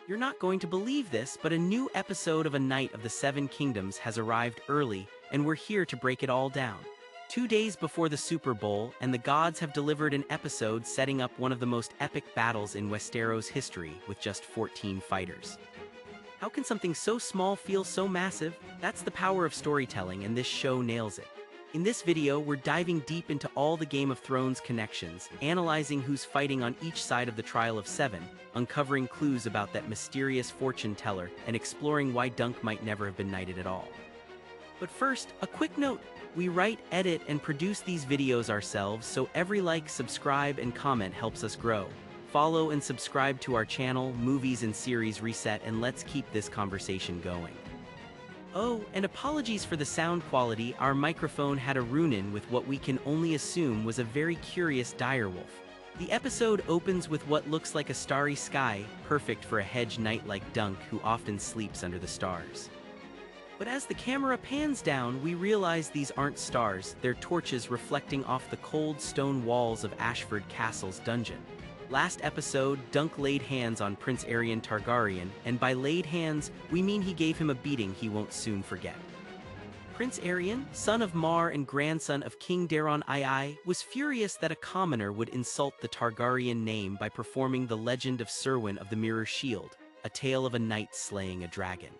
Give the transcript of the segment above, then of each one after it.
You're not going to believe this, but a new episode of A Knight of the Seven Kingdoms has arrived early, and we're here to break it all down. 2 days before the Super Bowl, and the gods have delivered an episode setting up one of the most epic battles in Westeros history with just 14 fighters. How can something so small feel so massive? That's the power of storytelling, and this show nails it. In this video, we're diving deep into all the Game of Thrones connections, analyzing who's fighting on each side of the Trial of Seven, uncovering clues about that mysterious fortune teller, and exploring why Dunk might never have been knighted at all. But first, a quick note. We write, edit, and produce these videos ourselves, so every like, subscribe, and comment helps us grow. Follow and subscribe to our channel, Movies and Series Reset, and let's keep this conversation going. Oh, and apologies for the sound quality. Our microphone had a run-in with what we can only assume was a very curious direwolf. The episode opens with what looks like a starry sky, perfect for a hedge knight like Dunk, who often sleeps under the stars. But as the camera pans down, we realize these aren't stars, they're torches reflecting off the cold stone walls of Ashford Castle's dungeon. Last episode, Dunk laid hands on Prince Aerion Targaryen, and by laid hands, we mean he gave him a beating he won't soon forget. Prince Aerion, son of Mar and grandson of King Daeron II, was furious that a commoner would insult the Targaryen name by performing the legend of Serwyn of the Mirror Shield, a tale of a knight slaying a dragon.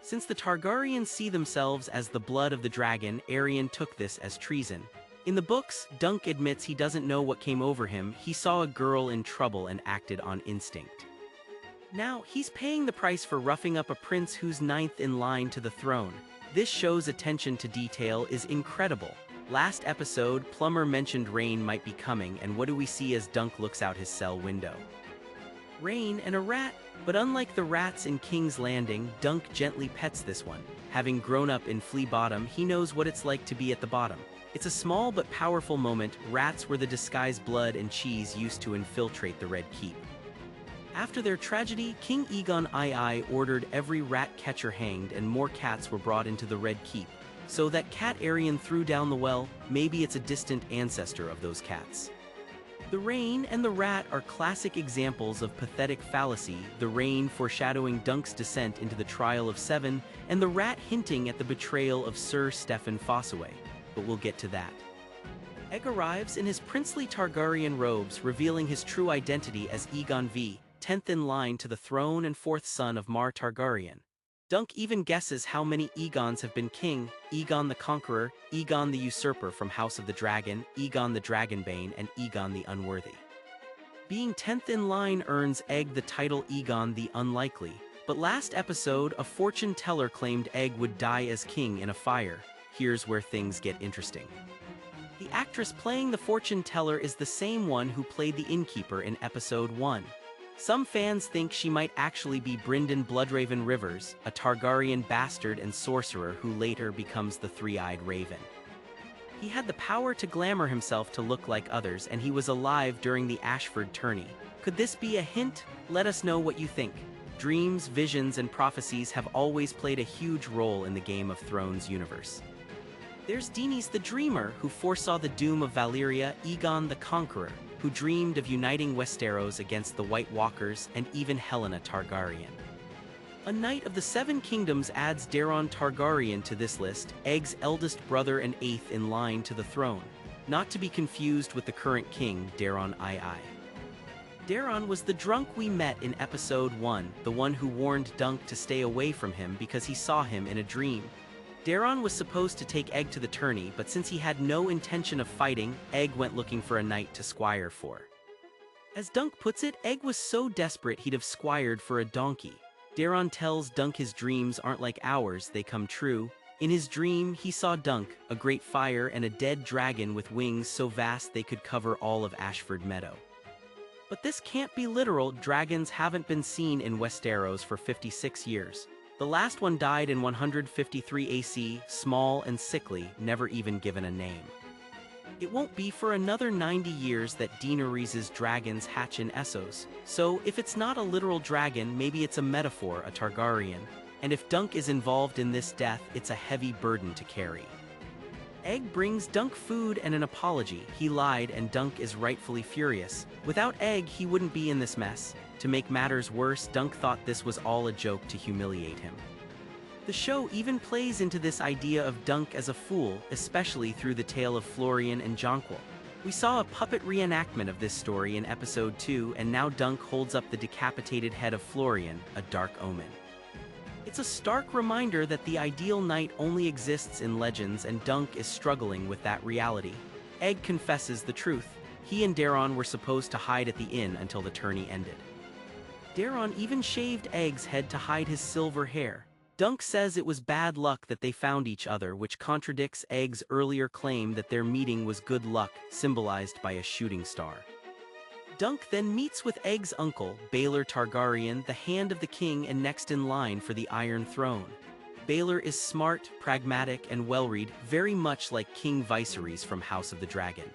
Since the Targaryens see themselves as the blood of the dragon, Aerion took this as treason. In the books, Dunk admits he doesn't know what came over him. He saw a girl in trouble and acted on instinct. Now, he's paying the price for roughing up a prince who's ninth in line to the throne. This show's attention to detail is incredible. Last episode, Plummer mentioned rain might be coming, and what do we see as Dunk looks out his cell window? Rain and a rat, but unlike the rats in King's Landing, Dunk gently pets this one. Having grown up in Flea Bottom, he knows what it's like to be at the bottom. It's a small but powerful moment. Rats were the disguised blood and cheese used to infiltrate the Red Keep. After their tragedy, King Aegon II ordered every rat catcher hanged, and more cats were brought into the Red Keep. So that cat Aerion threw down the well, maybe it's a distant ancestor of those cats. The rain and the rat are classic examples of pathetic fallacy, the rain foreshadowing Dunk's descent into the Trial of Seven, and the rat hinting at the betrayal of Sir Steffon Fossaway. But we'll get to that. Egg arrives in his princely Targaryen robes, revealing his true identity as Aegon V, 10th in line to the throne and 4th son of Mar Targaryen. Dunk even guesses how many Aegons have been king: Aegon the Conqueror, Aegon the Usurper from House of the Dragon, Aegon the Dragonbane, and Aegon the Unworthy. Being 10th in line earns Egg the title Aegon the Unlikely, but last episode, a fortune teller claimed Egg would die as king in a fire. Here's where things get interesting. The actress playing the fortune teller is the same one who played the innkeeper in episode 1. Some fans think she might actually be Brynden Bloodraven Rivers, a Targaryen bastard and sorcerer who later becomes the Three-Eyed Raven. He had the power to glamour himself to look like others, and he was alive during the Ashford tourney. Could this be a hint? Let us know what you think. Dreams, visions, and prophecies have always played a huge role in the Game of Thrones universe. There's Daenerys the Dreamer, who foresaw the doom of Valyria, Aegon the Conqueror, who dreamed of uniting Westeros against the White Walkers, and even Helena Targaryen. A Knight of the Seven Kingdoms adds Daeron Targaryen to this list, Egg's eldest brother and 8th in line to the throne, not to be confused with the current king, Daeron II. Daeron was the drunk we met in episode 1, the one who warned Dunk to stay away from him because he saw him in a dream. Daeron was supposed to take Egg to the tourney, but since he had no intention of fighting, Egg went looking for a knight to squire for. As Dunk puts it, Egg was so desperate he'd have squired for a donkey. Daeron tells Dunk his dreams aren't like ours, they come true. In his dream, he saw Dunk, a great fire, and a dead dragon with wings so vast they could cover all of Ashford Meadow. But this can't be literal. Dragons haven't been seen in Westeros for 56 years. The last one died in 153 AC, small and sickly, never even given a name. It won't be for another 90 years that Daenerys' dragons hatch in Essos, so if it's not a literal dragon, maybe it's a metaphor, a Targaryen. And if Dunk is involved in this death, it's a heavy burden to carry. Egg brings Dunk food and an apology. He lied and Dunk is rightfully furious. Without Egg, he wouldn't be in this mess. To make matters worse, Dunk thought this was all a joke to humiliate him. The show even plays into this idea of Dunk as a fool, especially through the tale of Florian and Jonquil. We saw a puppet reenactment of this story in episode 2, and now Dunk holds up the decapitated head of Florian, a dark omen. It's a stark reminder that the ideal knight only exists in legends, and Dunk is struggling with that reality. Egg confesses the truth. He and Daron were supposed to hide at the inn until the tourney ended. Daron even shaved Egg's head to hide his silver hair. Dunk says it was bad luck that they found each other, which contradicts Egg's earlier claim that their meeting was good luck, symbolized by a shooting star. Dunk then meets with Egg's uncle, Baelor Targaryen, the Hand of the King and next in line for the Iron Throne. Baelor is smart, pragmatic, and well-read, very much like King Viserys from House of the Dragon.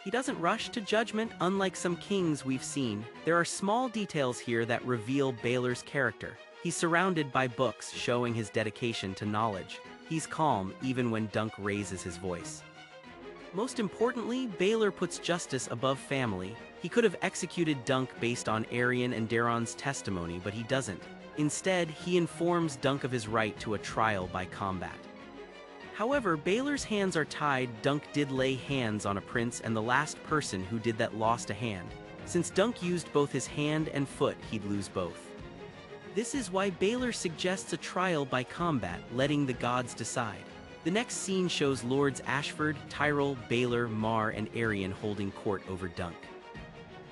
He doesn't rush to judgment, unlike some kings we've seen. There are small details here that reveal Baelor's character. He's surrounded by books showing his dedication to knowledge. He's calm even when Dunk raises his voice. Most importantly, Baelor puts justice above family. He could have executed Dunk based on Aerion and Daron's testimony, but he doesn't. Instead, he informs Dunk of his right to a trial by combat. However, Baelor's hands are tied. Dunk did lay hands on a prince, and the last person who did that lost a hand. Since Dunk used both his hand and foot, he'd lose both. This is why Baelor suggests a trial by combat, letting the gods decide. The next scene shows Lords Ashford, Tyrell, Baelor, Mar, and Aerion holding court over Dunk.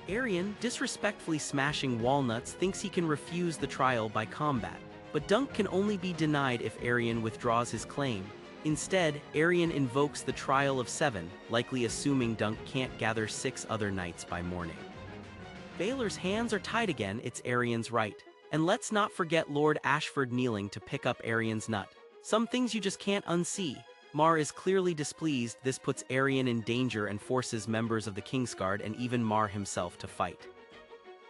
Aerion, disrespectfully smashing walnuts, thinks he can refuse the trial by combat, but Dunk can only be denied if Aerion withdraws his claim. Instead, Aerion invokes the Trial of 7, likely assuming Dunk can't gather 6 other knights by morning. Baelor's hands are tied again. It's Aerion's right. And let's not forget Lord Ashford kneeling to pick up Aerion's nut. Some things you just can't unsee. Mar is clearly displeased. This puts Aerion in danger and forces members of the Kingsguard and even Mar himself to fight.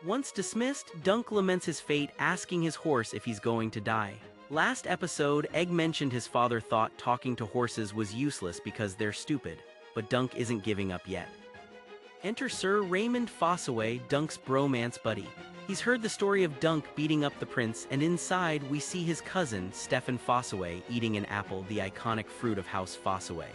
Once dismissed, Dunk laments his fate, asking his horse if he's going to die. Last episode, Egg mentioned his father thought talking to horses was useless because they're stupid, but Dunk isn't giving up yet. Enter Sir Raymond Fossaway, Dunk's bromance buddy. He's heard the story of Dunk beating up the prince, and inside we see his cousin, Stefan Fossaway, eating an apple, the iconic fruit of House Fossaway.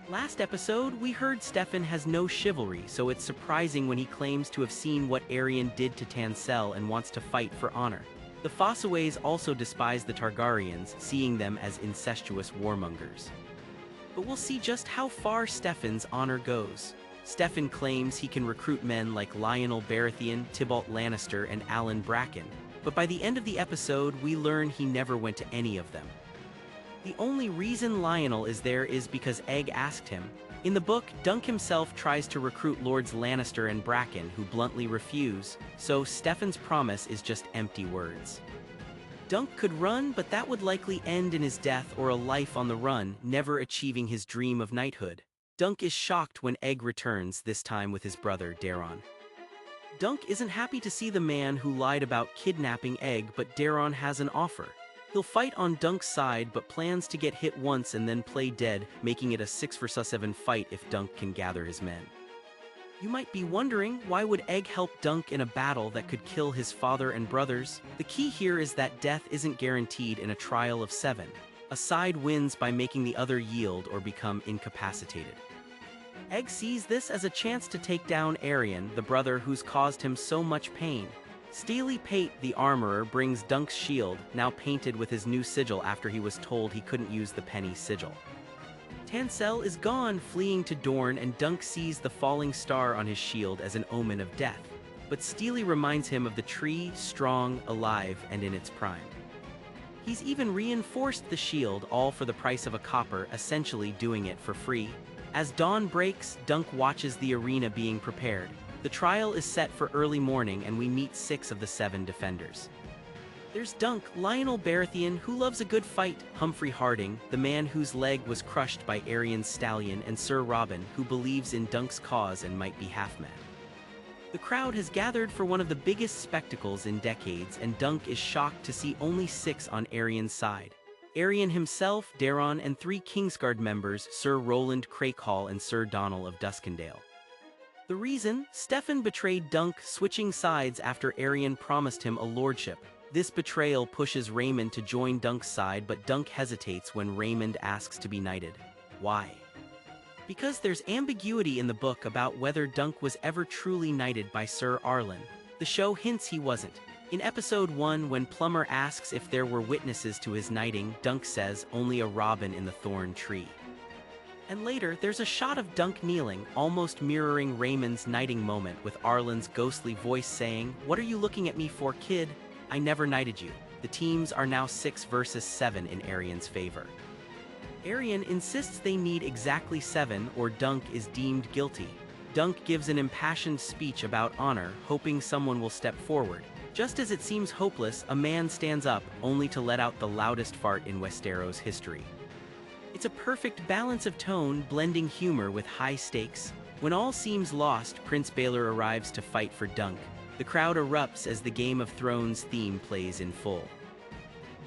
Last episode, we heard Stefan has no chivalry, so it's surprising when he claims to have seen what Aerion did to Tansel and wants to fight for honor. The Fossaways also despise the Targaryens, seeing them as incestuous warmongers. But we'll see just how far Stefan's honor goes. Stefan claims he can recruit men like Lionel Baratheon, Tybalt Lannister, and Alan Bracken, but by the end of the episode, we learn he never went to any of them. The only reason Lionel is there is because Egg asked him. In the book, Dunk himself tries to recruit Lords Lannister and Bracken, who bluntly refuse, so Stefan's promise is just empty words. Dunk could run, but that would likely end in his death or a life on the run, never achieving his dream of knighthood. Dunk is shocked when Egg returns, this time with his brother, Daron. Dunk isn't happy to see the man who lied about kidnapping Egg, but Daron has an offer. He'll fight on Dunk's side, but plans to get hit once and then play dead, making it a 6-for-7 fight if Dunk can gather his men. You might be wondering, why would Egg help Dunk in a battle that could kill his father and brothers? The key here is that death isn't guaranteed in a trial of 7. A side wins by making the other yield or become incapacitated. Egg sees this as a chance to take down Aerion, the brother who's caused him so much pain. Steely Pate, the armorer, brings Dunk's shield, now painted with his new sigil after he was told he couldn't use the penny sigil. Tansel is gone, fleeing to Dorne, and Dunk sees the falling star on his shield as an omen of death. But Steely reminds him of the tree, strong, alive, and in its prime. He's even reinforced the shield, all for the price of a copper, essentially doing it for free. As dawn breaks, Dunk watches the arena being prepared. The trial is set for early morning, and we meet 6 of the 7 defenders. There's Dunk, Lionel Baratheon, who loves a good fight, Humphrey Harding, the man whose leg was crushed by Aerion's stallion, and Sir Robin, who believes in Dunk's cause and might be half-mad. The crowd has gathered for one of the biggest spectacles in decades, and Dunk is shocked to see only 6 on Aerion's side. Arion himself, Daron, and 3 Kingsguard members, Sir Roland Crakehall and Sir Donal of Duskendale. The reason? Stefan betrayed Dunk, switching sides after Arion promised him a lordship. This betrayal pushes Raymond to join Dunk's side, but Dunk hesitates when Raymond asks to be knighted. Why? Because there's ambiguity in the book about whether Dunk was ever truly knighted by Sir Arlen. The show hints he wasn't. In episode 1, when Plummer asks if there were witnesses to his knighting, Dunk says, only a robin in the thorn tree. And later, there's a shot of Dunk kneeling, almost mirroring Raymond's knighting moment, with Arlen's ghostly voice saying, "What are you looking at me for, kid? I never knighted you." The teams are now 6 versus 7 in Arion's favor. Arion insists they need exactly 7 or Dunk is deemed guilty. Dunk gives an impassioned speech about honor, hoping someone will step forward. Just as it seems hopeless, a man stands up, only to let out the loudest fart in Westeros history. It's a perfect balance of tone, blending humor with high stakes. When all seems lost, Prince Baelor arrives to fight for Dunk. The crowd erupts as the Game of Thrones theme plays in full.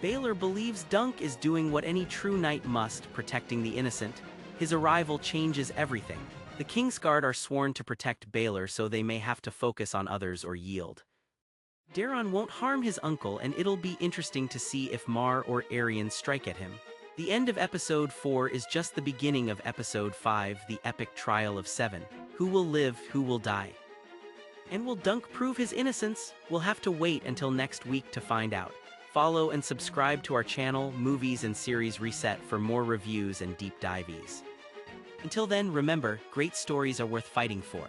Baelor believes Dunk is doing what any true knight must, protecting the innocent. His arrival changes everything. The Kingsguard are sworn to protect Baelor, so they may have to focus on others or yield. Daron won't harm his uncle, and it'll be interesting to see if Mar or Arion strike at him. The end of episode 4 is just the beginning of episode 5, the epic trial of 7. Who will live, who will die? And will Dunk prove his innocence? We'll have to wait until next week to find out. Follow and subscribe to our channel, Movies and Series Reset, for more reviews and deep dives. Until then, remember, great stories are worth fighting for.